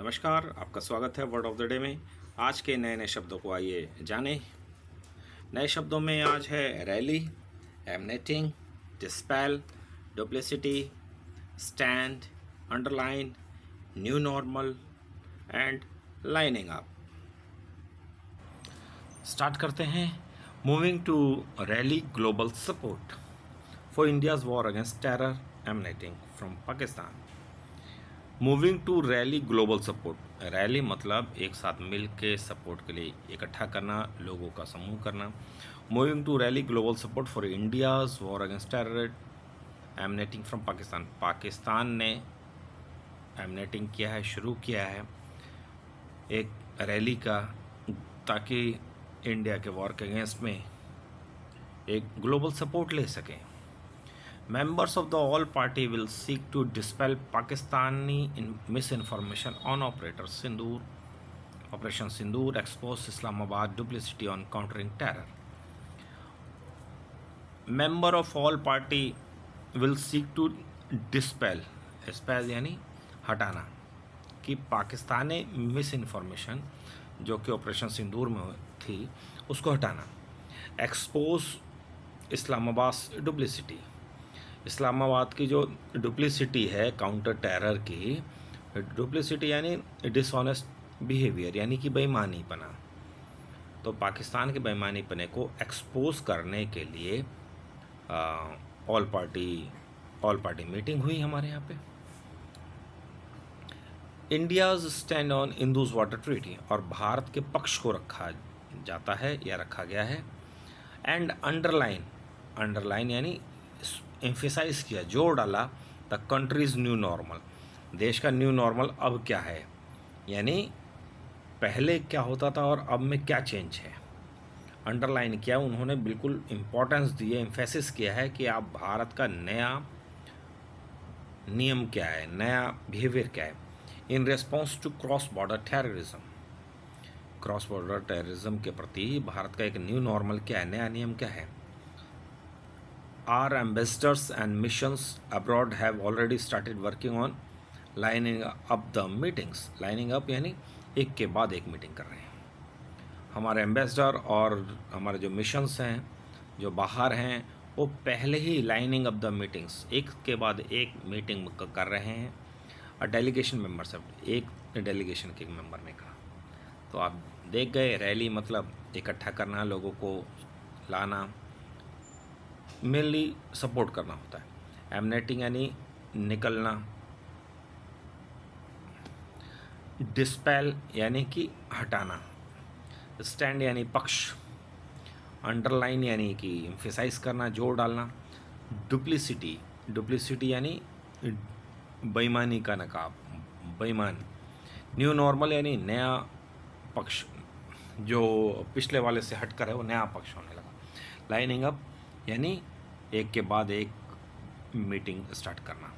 नमस्कार, आपका स्वागत है वर्ड ऑफ द डे में। आज के नए नए शब्दों को आइए जानें। नए शब्दों में आज है rally, emanating, dispel, duplicity, stand, underline, new normal and lining up. Start करते हैं। Moving to rally global support for India's war against terror emanating from Pakistan. Moving to rally global support. Rally मतलब एक साथ मिल के सपोर्ट के लिए इकट्ठा करना, लोगों का समूह करना। Moving to rally global support for India's war against terror emanating from Pakistan. Pakistan ने एमनेटिंग किया है, शुरू किया है एक रैली का, ताकि इंडिया के वॉर के अगेंस्ट में एक ग्लोबल सपोर्ट ले सकें। Members of the all party will seek to dispel Pakistani misinformation on Operation Sindoor, expose Islamabad duplicity on countering terror. Member of all party will seek to dispel यानी हटाना, कि Pakistani miss information जो कि operation सिंदूर में थी उसको हटाना। Expose Islamabad duplicity, Islamabad की जो डुप्लिसिटी है काउंटर टेरर की, डुप्लिसिटी यानी डिसऑनेस्ट बिहेवियर, यानी कि बेईमानीपना। तो पाकिस्तान के बेईमानीपने को एक्सपोज करने के लिए ऑल पार्टी मीटिंग हुई हमारे यहाँ पे। India's stand on Indus water treaty, और भारत के पक्ष को रखा जाता है या रखा गया है। एंड अंडरलाइन यानी एम्फेसाइज किया, जोर डाला, द कंट्रीज न्यू नॉर्मल, देश का न्यू नॉर्मल अब क्या है, यानी पहले क्या होता था और अब में क्या चेंज है। अंडरलाइन किया उन्होंने, बिल्कुल इम्पोर्टेंस दिए, एम्फेसिस किया है कि आप भारत का नया नियम क्या है, नया बिहेवियर क्या है। In response to cross border terrorism के प्रति भारत का एक न्यू नॉर्मल क्या है, नया नियम क्या है। Our ambassadors and missions abroad have already started working on lining up the meetings. Lining up यानी एक के बाद एक मीटिंग कर रहे हैं। हमारे एम्बेसडर और हमारे जो मिशंस हैं जो बाहर हैं, वो पहले ही लाइनिंग अप द मीटिंग्स, एक के बाद एक मीटिंग कर रहे हैं। और डेलीगेशन मेंबर सब, एक डेलीगेशन के मेंबर ने कहा। तो आप देख गए, रैली मतलब इकट्ठा करना, लोगों को लाना, मेनली सपोर्ट करना होता है। एमनेटिंग यानी निकलना, डिस्पेल यानी कि हटाना, स्टैंड यानी पक्ष, अंडरलाइन यानी कि एम्फेसाइज करना, जोर डालना, डुप्लिसिटी यानी बेईमानी का नकाब, बेईमान। न्यू नॉर्मल यानी नया पक्ष, जो पिछले वाले से हटकर है वो नया पक्ष होने लगा। लाइनिंग अप यानी एक के बाद एक मीटिंग स्टार्ट करना।